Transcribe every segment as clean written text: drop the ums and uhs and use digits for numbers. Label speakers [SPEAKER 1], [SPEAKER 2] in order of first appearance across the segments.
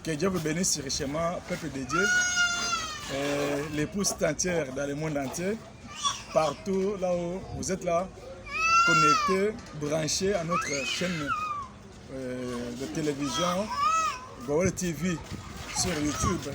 [SPEAKER 1] Que Dieu vous bénisse richement, peuple de Dieu, l'épouse entière dans le monde entier, partout là où vous êtes là, connectés, branchés à notre chaîne de télévision, Gowel TV sur YouTube.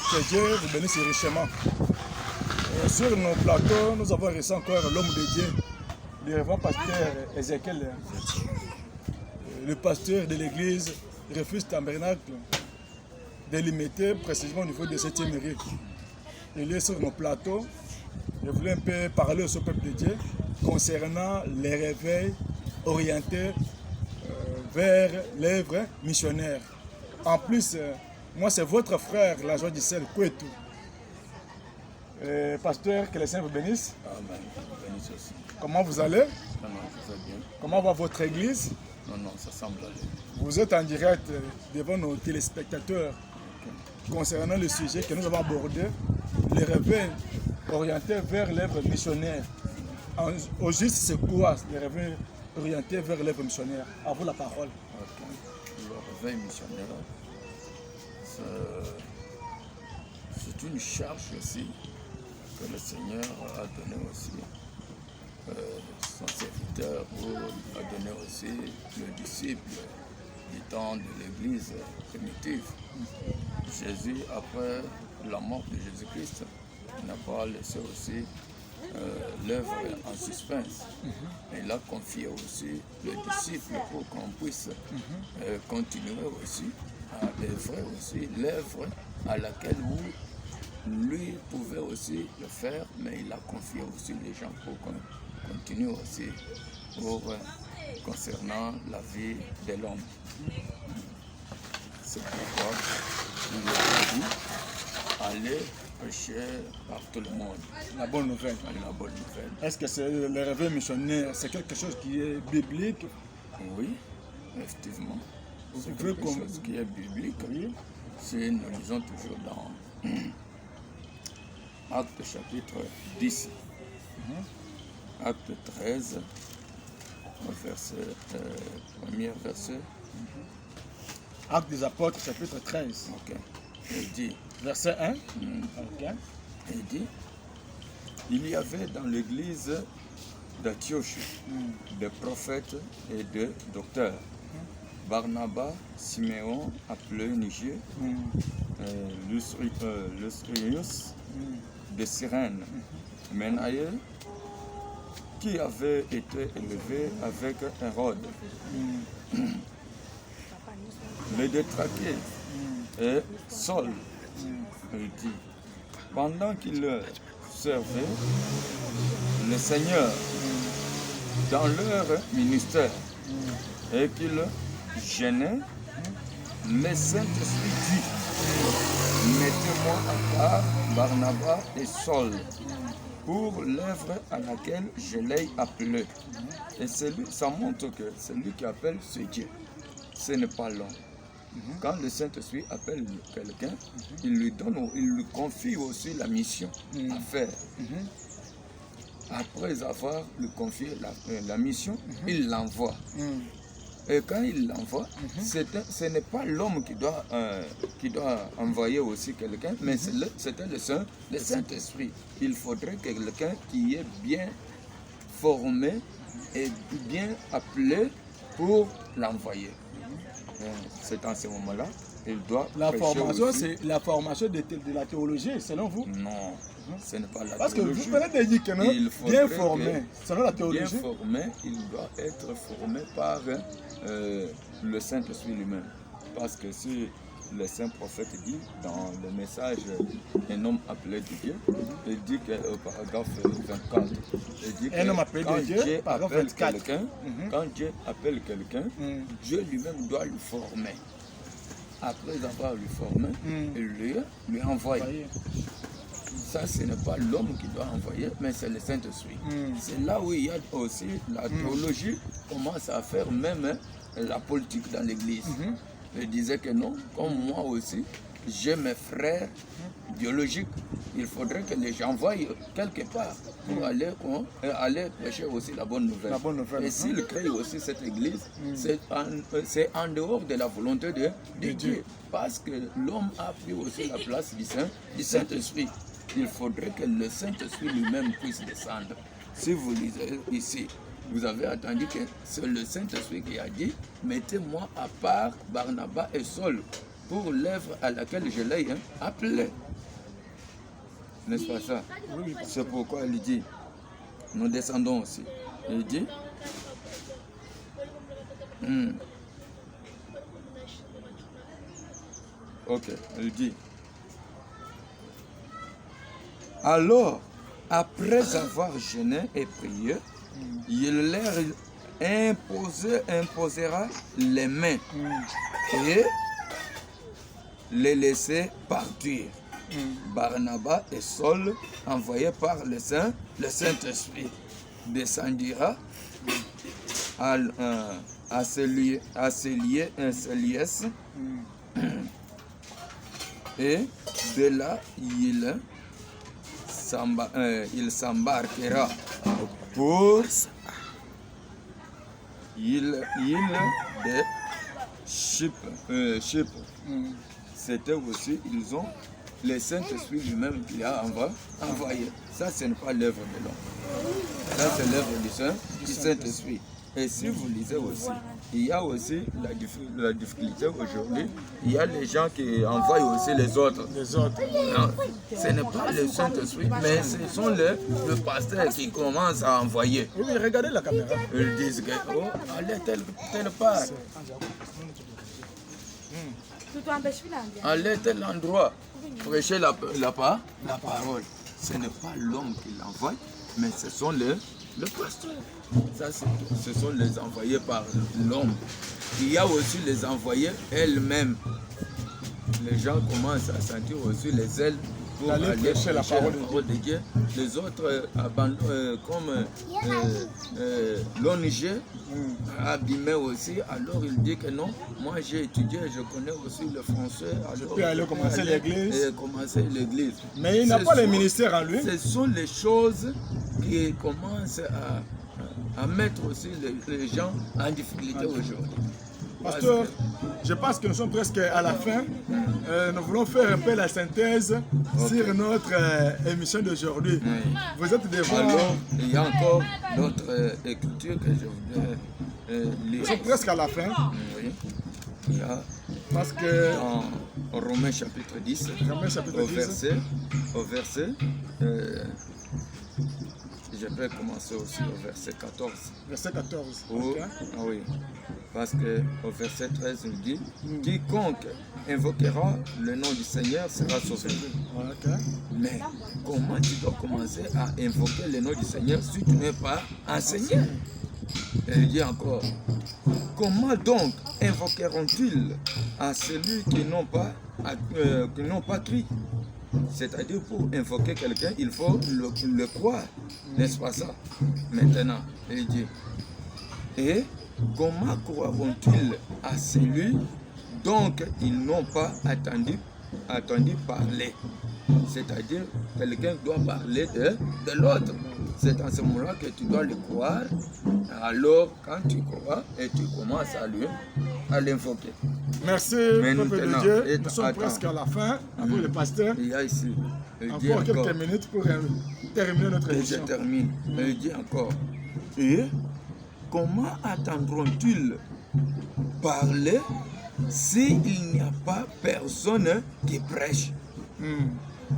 [SPEAKER 1] Que Dieu vous bénisse richement. Sur nos plateaux, nous avons reçu encore l'homme de Dieu, le révérend pasteur Ézéchiel, le pasteur de l'église Refuge Tabernacle, délimité précisément au niveau de cette mairie. Il est sur nos plateaux. Je voulais un peu parler au peuple de Dieu concernant les réveils orientés vers l'œuvre missionnaire. En plus, moi c'est votre frère, la joie du ciel, Kouetou. Pasteur, que les saints vous bénissent.
[SPEAKER 2] Amen. Bénisse aussi.
[SPEAKER 1] Comment vous allez?
[SPEAKER 2] Non, ça va bien.
[SPEAKER 1] Comment va votre église?
[SPEAKER 2] Non, ça semble aller.
[SPEAKER 1] Vous êtes en direct devant nos téléspectateurs concernant le sujet que nous avons abordé, les réveils orientés vers l'œuvre missionnaire. Au juste, c'est quoi les réveils orientés vers l'œuvre missionnaire? À vous la parole.
[SPEAKER 2] Okay. Le réveil missionnaire, c'est une charge aussi que le Seigneur a donné aussi son serviteur, ou a donné aussi le disciple du temps de l'Église primitive. Jésus, après la mort de Jésus-Christ, n'a pas laissé aussi l'œuvre en suspense. Il a confié aussi le disciple pour qu'on puisse continuer aussi à œuvrer aussi l'œuvre à laquelle lui pouvait aussi le faire, mais il a confié aussi les gens pour qu'on continue aussi concernant la vie de l'homme. C'est pourquoi il a dit aller prêcher par tout le monde.
[SPEAKER 1] La bonne nouvelle.
[SPEAKER 2] La bonne nouvelle.
[SPEAKER 1] Est-ce que c'est le réveil missionnaire, c'est quelque chose qui est biblique?
[SPEAKER 2] Oui, effectivement. C'est
[SPEAKER 1] pouvez
[SPEAKER 2] quelque chose qui est biblique.
[SPEAKER 1] Oui.
[SPEAKER 2] Si nous lisons toujours dans Actes chapitre 10, Acte 13, premier verset.
[SPEAKER 1] Actes des apôtres, chapitre 13.
[SPEAKER 2] Ok. Il dit,
[SPEAKER 1] verset 1. Ok.
[SPEAKER 2] Il dit, il y avait dans l'église d'Antioche des prophètes et des docteurs. Barnabas, Siméon, appelé Niger, Lustrius de Cyrène, Menaïel, qui avait été élevé avec Hérode, les détraqués et Saul. Il dit, pendant qu'il leur servait le Seigneur dans leur ministère et qu'il gênait, le Saint-Esprit dit, mettez-moi à part Barnabas et Saul pour l'œuvre à laquelle je l'ai appelé. Et ça montre que c'est lui qui appelle ce Dieu. Ce n'est pas l'homme. Quand le Saint-Esprit appelle quelqu'un, il lui confie aussi la mission à faire. Après avoir lui confié la mission, il l'envoie. Et quand il l'envoie, ce n'est pas l'homme qui doit envoyer aussi quelqu'un, mais c'était le Saint-Esprit. Il faudrait quelqu'un qui est bien formé et bien appelé pour l'envoyer. C'est en ce moment-là, il doit
[SPEAKER 1] La formation,
[SPEAKER 2] aussi.
[SPEAKER 1] c'est la formation de la théologie, selon vous?
[SPEAKER 2] Non, ce n'est pas la
[SPEAKER 1] Parce
[SPEAKER 2] théologie.
[SPEAKER 1] Que vous venez de dire que non, bien formé, selon la théologie.
[SPEAKER 2] Bien formé, il doit être formé par le Saint-Esprit lui-même. Parce que si le Saint Prophète dit dans le message un homme appelé de Dieu, il dit que au paragraphe 24, il dit que
[SPEAKER 1] un homme appelé de Dieu, paragraphe 24.
[SPEAKER 2] Quand Dieu appelle quelqu'un, Dieu lui-même doit le former. Après avoir lui formé, il lui envoie. Ça, ce n'est pas l'homme qui doit envoyer, mais c'est le Saint-Esprit. C'est là où il y a aussi la théologie commence à faire même la politique dans l'Église. Il disait que non, comme moi aussi, j'ai mes frères biologiques, il faudrait que les j'envoie quelque part pour aller prêcher aussi la bonne nouvelle. Et s'il crée aussi cette église, c'est en dehors de la volonté de Dieu. Parce que l'homme a pris aussi la place du Saint-Esprit. Il faudrait que le Saint-Esprit lui-même puisse descendre. Si vous lisez ici, vous avez entendu que c'est le Saint-Esprit qui a dit « Mettez-moi à part Barnabas et Saul pour l'œuvre à laquelle je l'ai appelé. » N'est-ce pas ça? C'est pourquoi il dit, nous descendons aussi. Il dit, ok, il dit, alors, après avoir jeûné et prié, il leur imposera les mains et les laisser partir. Barnabas et Saul, envoyés par le Saint-Esprit, descendira à Céliès et de là il s'embarquera pour l'île de Chypre. C'était aussi, ils ont le Saint-Esprit lui-même qui a envoyé. Ça, ce n'est pas l'œuvre de l'homme. Ça, c'est l'œuvre du Saint-Esprit. Et si vous lisez aussi, il y a aussi la difficulté aujourd'hui. Il y a les gens qui envoient aussi les autres. Non, ce n'est pas le Saint-Esprit, mais ce sont le pasteur qui commence à envoyer.
[SPEAKER 1] Oui, regardez la caméra.
[SPEAKER 2] Ils disent que, oh, allez telle part. Allez tel endroit. Prêcher la parole. Ce n'est pas l'homme qui l'envoie, mais ce sont les pasteurs. Ça, ce sont les envoyés par l'homme. Il y a aussi les envoyés elles-mêmes. Les gens commencent à sentir aussi les ailes pour aller prêcher la parole de Dieu. Les autres abandonnent, comme l'ONG abîmé aussi. Alors il dit que non, moi j'ai étudié, je connais aussi le français.
[SPEAKER 1] Je peux aller commencer
[SPEAKER 2] l'église.
[SPEAKER 1] Mais il n'a pas le ministère en lui.
[SPEAKER 2] Ce sont les choses qui commencent à mettre aussi les gens en difficulté aujourd'hui.
[SPEAKER 1] Pasteur, je pense que nous sommes presque à la fin. Nous voulons faire un peu la synthèse sur notre émission d'aujourd'hui.
[SPEAKER 2] Oui.
[SPEAKER 1] Vous êtes devant...
[SPEAKER 2] Alors, il y a encore d'autres écritures que je voudrais lire.
[SPEAKER 1] Nous sommes presque à la fin.
[SPEAKER 2] Oui. Il y a
[SPEAKER 1] parce que...
[SPEAKER 2] en Romains chapitre 10, au verset je vais commencer aussi au verset 14.
[SPEAKER 1] Verset 14.
[SPEAKER 2] Okay. Ah oui. Parce qu'au verset 13, il dit quiconque invoquera le nom du Seigneur sera sauvé.
[SPEAKER 1] Okay.
[SPEAKER 2] Mais comment tu dois commencer à invoquer le nom du Seigneur si tu n'es pas enseigné? Et il dit encore comment donc invoqueront-ils à celui qui n'ont pas cru? C'est-à-dire, pour invoquer quelqu'un, il faut le croire. N'est-ce pas ça? Maintenant, il dit, et comment croiront-ils à celui dont ils n'ont pas attendu parler? C'est-à-dire, quelqu'un doit parler de l'autre. C'est en ce moment-là que tu dois le croire. Alors, quand tu crois, et tu commences à l'invoquer.
[SPEAKER 1] Merci, peuple de Dieu. Nous sommes presque à la fin. Après le pasteur,
[SPEAKER 2] il y a ici.
[SPEAKER 1] Encore quelques minutes pour terminer notre émission.
[SPEAKER 2] Je termine. Il dit encore. Et comment attendront-ils parler s'il n'y a pas personne qui prêche?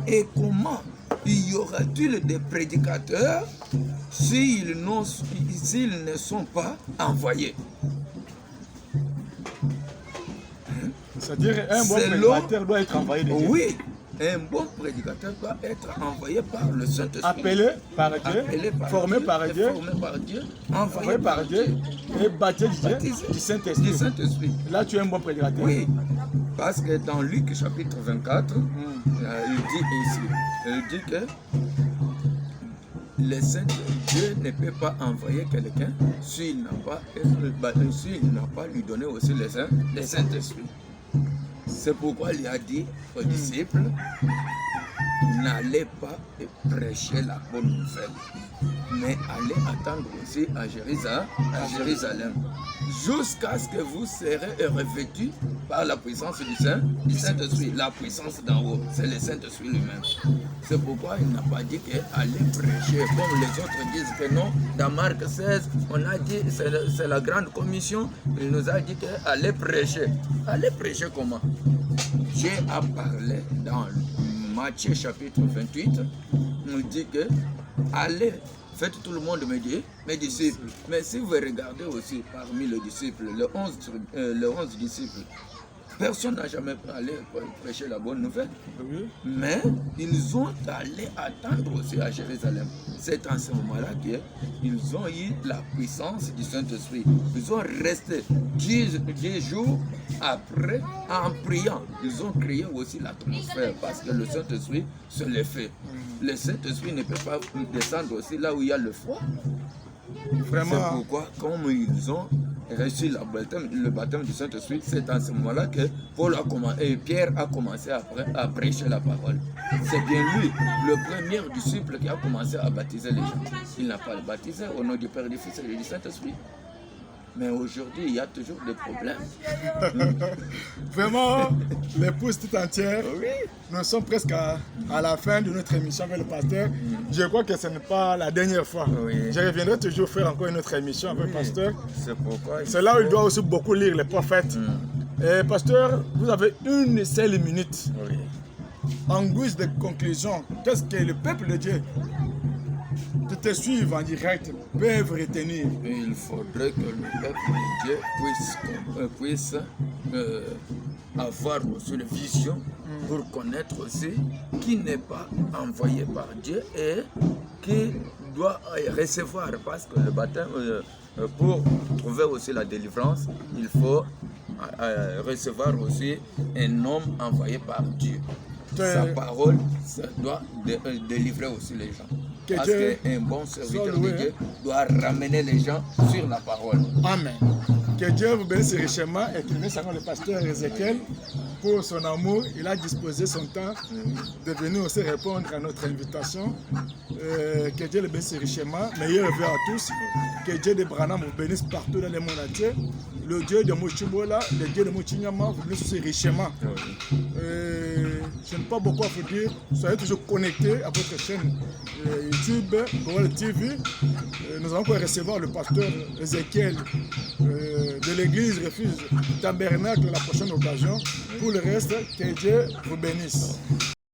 [SPEAKER 2] Et comment y aura-t-il des prédicateurs s'ils ne sont pas envoyés?
[SPEAKER 1] C'est-à-dire un bon prédicateur doit être envoyé de Dieu.
[SPEAKER 2] Oui, un bon prédicateur doit être envoyé par le Saint-Esprit.
[SPEAKER 1] Appelé par Dieu, formé par Dieu, envoyé par Dieu et baptisé du Saint-Esprit. Là, tu es un bon prédicateur.
[SPEAKER 2] Oui, parce que dans Luc chapitre 24, il dit que le Saint-Dieu ne peut pas envoyer quelqu'un s'il n'a pas lui donné aussi le Saint-Esprit. C'est pourquoi il a dit aux disciples, n'allez pas prêcher la bonne nouvelle, mais allez attendre aussi à Jérusalem, jusqu'à ce que vous serez revêtus par la puissance du Saint-Esprit. La puissance d'en haut, c'est le Saint-Esprit lui-même. C'est pourquoi il n'a pas dit qu'allez prêcher, comme les autres disent que non. Dans Marc 16, on a dit, c'est la grande commission, il nous a dit qu'allez prêcher. Allez prêcher comment? Dieu a parlé dans Matthieu chapitre 28, nous dit que allez, faites tout le monde mes disciples. Mais si vous regardez aussi parmi les disciples, les 11 disciples, personne n'a jamais allé prêcher la bonne nouvelle.
[SPEAKER 1] Oui.
[SPEAKER 2] Mais ils ont allé attendre aussi à Jérusalem. C'est en ce moment-là qu'ils ont eu la puissance du Saint-Esprit. Ils ont resté 10 jours après en priant. Ils ont créé aussi l'atmosphère parce que le Saint-Esprit se le fait. Le Saint-Esprit ne peut pas descendre aussi là où il y a le froid.
[SPEAKER 1] Vraiment.
[SPEAKER 2] C'est pourquoi, comme ils ont reçu le baptême du Saint-Esprit, c'est en ce moment-là que Pierre a commencé à prêcher la parole. C'est bien lui, le premier disciple, qui a commencé à baptiser les gens. Il n'a pas baptisé au nom du Père, du Fils et du Saint-Esprit. Mais aujourd'hui, il y a toujours des problèmes.
[SPEAKER 1] Vraiment, l'épouse tout entière,
[SPEAKER 2] Oui.
[SPEAKER 1] nous sommes presque à la fin de notre émission avec le pasteur. Je crois que ce n'est pas la dernière fois.
[SPEAKER 2] Oui.
[SPEAKER 1] Je reviendrai toujours faire encore une autre émission avec le pasteur.
[SPEAKER 2] C'est pourquoi
[SPEAKER 1] C'est là où il doit aussi beaucoup lire les prophètes. Et pasteur, vous avez une seule minute.
[SPEAKER 2] Oui.
[SPEAKER 1] En guise de conclusion, qu'est-ce que le peuple de Dieu qui te suivent en direct peuvent retenir?
[SPEAKER 2] Et il faudrait que le peuple de Dieu puisse avoir aussi une vision pour connaître aussi qui n'est pas envoyé par Dieu et qui doit recevoir. Parce que le baptême, pour trouver aussi la délivrance, il faut recevoir aussi un homme envoyé par Dieu. Sa parole, ça doit délivrer aussi les gens. Parce qu'un bon serviteur de Dieu doit ramener les gens sur la parole.
[SPEAKER 1] Amen. Que Dieu vous bénisse richement et qu'il bénisse encore le pasteur Ézéchiel pour son amour. Il a disposé son temps de venir aussi répondre à notre invitation. Que Dieu le bénisse richement. Meilleur vœu à tous. Que Dieu de Branham vous bénisse partout dans le monde entier. Le Dieu de Mochibola, le Dieu de Mochinyama vous bénisse aussi richement. Je n'ai pas beaucoup à vous dire. Soyez toujours connectés à votre chaîne YouTube, Goal TV. Nous allons encore recevoir le pasteur Ézéchiel de l'église Refuge Tabernacle à la prochaine occasion. Pour le reste, que Dieu vous bénisse.